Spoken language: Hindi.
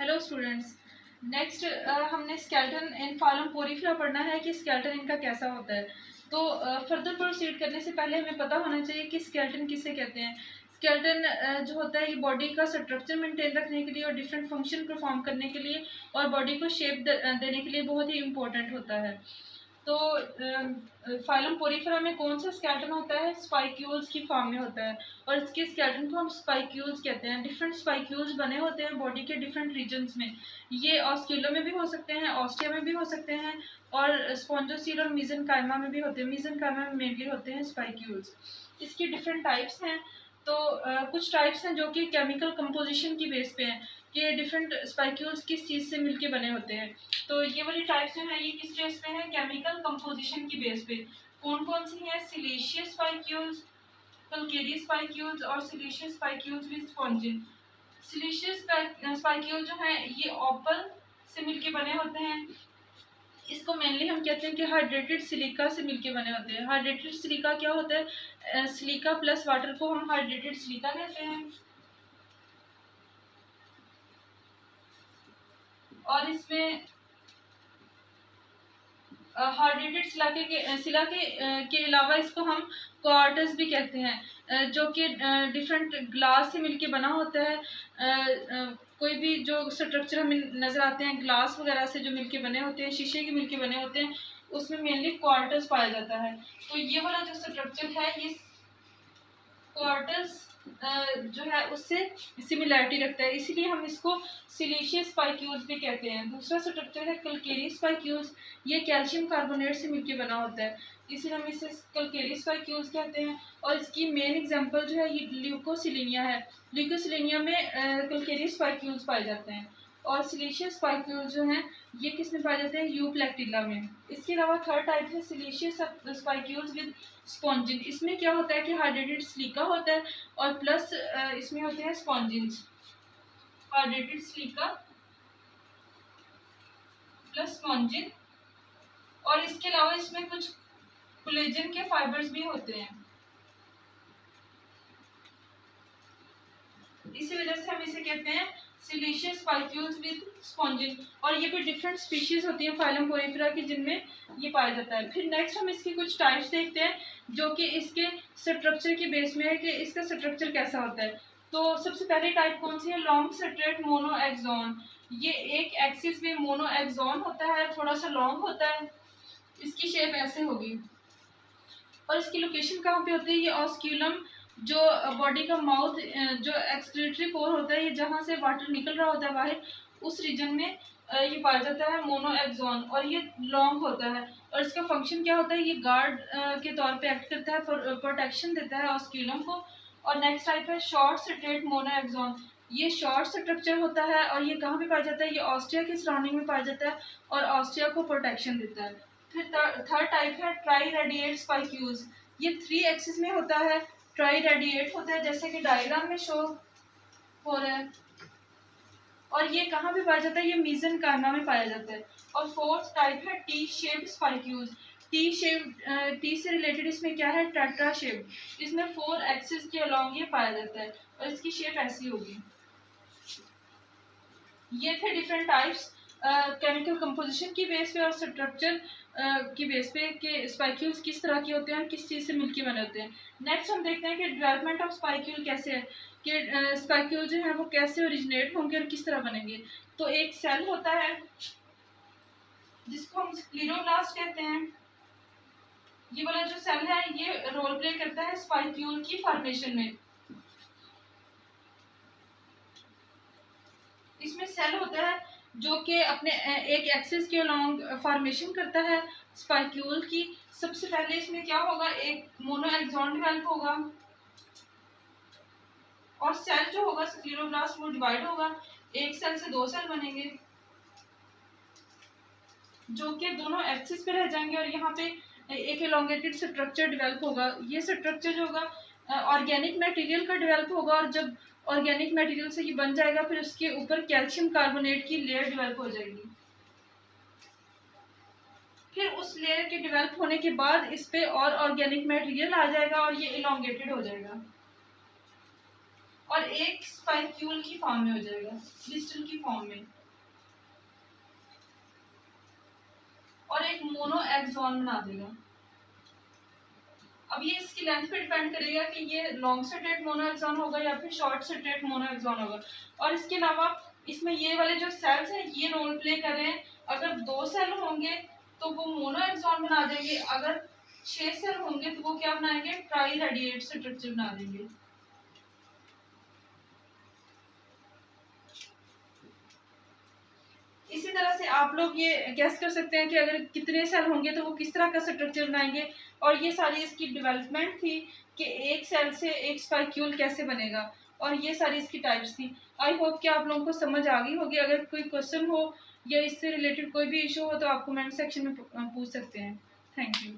Hello students. नेक्स्ट हमने स्केलेटन इन फाइलम पोरिफेरा पढ़ना है कि स्केलेटन इनका कैसा होता है। तो फर्दर प्रोसीड करने से पहले हमें पता होना चाहिए कि स्केलेटन किसे कहते हैं। स्केलेटन जो होता है ये बॉडी का स्ट्रक्चर मेंटेन रखने के लिए और डिफरेंट फंक्शन परफॉर्म करने के लिए और बॉडी को शेप देने के लिए बहुत ही इम्पोर्टेंट होता है। तो फाइलम पोरिफेरा में कौन सा स्केलेटन होता है? स्पाइक्यूल्स की फॉर्म में होता है और इसके स्केलेटन को हम स्पाइक्यूल्स कहते हैं। डिफरेंट स्पाइक्यूल्स बने होते हैं बॉडी के डिफरेंट रीजन्स में। ये ऑस्क्यूलर में भी हो सकते हैं, ऑस्टिया में भी हो सकते हैं और स्पॉन्जोसील और मीजेनकाइमा में भी होते हैं। मीजेनकाइमा में मेनली होते हैं स्पाइक्यूल्स। इसकी डिफरेंट टाइप्स हैं। तो कुछ टाइप्स हैं जो कि केमिकल कंपोजिशन की बेस पे हैं कि डिफरेंट स्पाइक्यूल्स किस चीज़ से मिलके बने होते हैं। तो ये वाली टाइप्स जो है ये किस बेस पे है? केमिकल कंपोजिशन की बेस पे। कौन कौन सी है? सिलिशियस स्पाइक्यूल्स, कैलकेरियस स्पाइक्यूल्स और siliceous spicules with spongin. Siliceous spicule जो है ये ऑपल से मिलके बने होते हैं। इसको मेनली हम कहते हैं कि हाइड्रेटेड सिलिका से मिलके बने होते हैं। हाइड्रेटेड सिलिका क्या होता है? सिलिका प्लस वाटर को हम हाइड्रेटेड सिलिका कहते हैं। और इसमें हाइड्रेटेड सिला के अलावा इसको हम क्वार्टज भी कहते हैं, जो कि डिफरेंट ग्लास से मिलके बना होता है। कोई भी जो स्ट्रक्चर हमें नज़र आते हैं ग्लास वगैरह से जो मिलके बने होते हैं, शीशे के मिलके बने होते हैं, उसमें मेनली क्वार्टज पाया जाता है। तो ये वाला जो स्ट्रक्चर है ये क्वार्टज जो है उससे सिमिलैरिटी रखता है, इसीलिए हम इसको सिलिशियस स्पाइक्यूल्स भी कहते हैं। दूसरा स्ट्रक्चर है कैलकेरियस स्पाइक्यूल्स। ये कैल्शियम कार्बोनेट से मिलके बना होता है, इसीलिए हम इसे कैलकेरियस स्पाइक्यूल्स कहते हैं। और इसकी मेन एग्जांपल जो है ये ल्यूकोसिलिनिया है। ल्यूकोसिलिनिया में कैलकेरियस स्पाइक्यूल्स पाए जाते हैं। और सिलिशियस स्पाइक्यूल्स जो हैं ये किस में पाए जाते हैं? यूप्लेक्टिला में। इसके अलावा थर्ड टाइप है सिलिशियस स्पाइक्यूल्स विद स्पॉन्जिन। इसमें क्या होता है कि हाइड्रेटेड सिलिका होता है और प्लस इसमें होते हैं स्पॉन्जिन्स। हाइड्रेटेड सिलिका प्लस स्पॉन्जिन और इसके अलावा इसमें कुछ कोलेजन के फाइबर्स भी होते हैं। इसी वजह से हम इसे कहते हैं सिलिशियस स्पाइक्यूल्स विद स्पॉन्जिन। और ये भी डिफरेंट स्पीशीज होती है फाइलम पोरिफेरा की जिनमें ये पाया जाता है। फिर नेक्स्ट हम इसकी कुछ टाइप्स देखते हैं जो कि इसके स्ट्रक्चर की बेस में है कि इसका स्ट्रक्चर कैसा होता है। तो सबसे पहली टाइप कौन सी है? Long straight monoaxon. ये एक एक्सिस में मोनोएक्सॉन होता है, थोड़ा सा लॉन्ग होता है। इसकी शेप ऐसे होगी और इसकी लोकेशन कहाँ पे होती है? ये ऑस्क्यूलम जो बॉडी का माउथ जो एक्सक्रीटरी पोर होता है, ये जहाँ से वाटर निकल रहा होता है बाहर, उस रीजन में ये पाया जाता है मोनोएक्सॉन। और ये लॉन्ग होता है और इसका फंक्शन क्या होता है? ये गार्ड के तौर पे एक्ट करता है, प्रोटेक्शन देता है ऑस्क्यूलम को। और नेक्स्ट टाइप है शॉर्ट स्ट्रेट मोनोएक्सॉन। ये शॉर्ट स्ट्रक्चर होता है और ये कहाँ पे पाया जाता है? ये ऑस्टिया के सराउंडिंग में पाया जाता है और ऑस्टिया को प्रोटेक्शन देता है। फिर थर्ड टाइप है ट्राई रेडिएट स्पाइक्यूल्स। ये 3 एक्सिस में होता है, ट्राई रेडिएट होता है जैसे कि डायग्राम में शो हो रहा है। और ये कहाँ पे पाया जाता है? ये मीजेनकाइमा में पाया जाता है। और फोर्थ टाइप है टी शेप्ड स्पाइक्यूल्स। टी से रिलेटेड इसमें क्या है? Tetra shape. इसमें 4 एक्सिस के अलोंग ये पाया जाता है और इसकी शेप ऐसी होगी। ये थे डिफरेंट टाइप्स केमिकल कंपोजिशन की बेस पे और स्ट्रक्चर की बेस पे कि स्पाइक्यूल्स किस तरह के होते हैं और किस चीज़ से मिलके बने होते हैं। नेक्स्ट हम देखते हैं कि डेवलपमेंट ऑफ स्पाइक्यूल कैसे है, कि स्पाइक्यूल जो है वो कैसे ओरिजिनेट होंगे और किस तरह बनेंगे। तो एक सेल होता है जिसको हम स्क्लेरोब्लास्ट कहते हैं। ये वाला जो सेल है ये रोल प्ले करता है स्पाइक्यूल की फॉर्मेशन में। इसमें सेल होता है जो कि अपने एक एक्सिस के अलोंग फॉर्मेशन करता है स्पाइक्यूल की। सबसे पहले इसमें क्या होगा? एक मोनोएक्सॉन डेवलप होगा और सेल जो होगा स्क्लेरोब्लास्ट वो डिवाइड होगा। एक सेल से 2 सेल बनेंगे जो कि दोनों एक्सिस पे रह जाएंगे और यहाँ पे एक एलोंगेटेड स्ट्रक्चर डेवलप होगा। ये स्ट्रक्चर जो होगा ऑर्गेनिक मटेरियल का डेवलप होगा और जब ऑर्गेनिक मटेरियल से ये बन जाएगा फिर उसके ऊपर कैल्शियम कार्बोनेट की लेयर डेवलप हो जाएगी। फिर उस लेयर के डेवलप होने के बाद इस पे और ऑर्गेनिक मटेरियल आ जाएगा और ये एलोंगेटेड हो जाएगा और एक स्पाइक्यूल की फॉर्म में हो जाएगा, क्रिस्टल की फॉर्म में। मोनो एक्सॉन बना देगा। अब ये इसकी लेंथ पे डिपेंड करेगा कि ये लॉन्ग स्ट्रेट मोनो एक्सॉन होगा या फिर शॉर्ट स्ट्रेट मोनो एक्सॉन होगा। और इसके अलावा इसमें ये वाले जो सेल्स हैं ये रोल प्ले कर रहे हैं। अगर 2 सेल होंगे तो वो मोनो एक्सॉन बना देंगे, अगर 6 सेल होंगे तो वो क्या बनाएंगे, ट्राई रेडिएट स्ट्रक्चर बना देंगे। इसी तरह से आप लोग ये गेस कर सकते हैं कि अगर कितने सेल होंगे तो वो किस तरह का स्ट्रक्चर बनाएंगे। और ये सारी इसकी डेवलपमेंट थी कि एक सेल से एक स्पाइक्यूल कैसे बनेगा, और ये सारी इसकी टाइप्स थी। आई होप कि आप लोगों को समझ आ गई होगी। अगर कोई क्वेश्चन हो या इससे रिलेटेड कोई भी इशू हो तो आप कमेंट सेक्शन में पूछ सकते हैं। Thank you.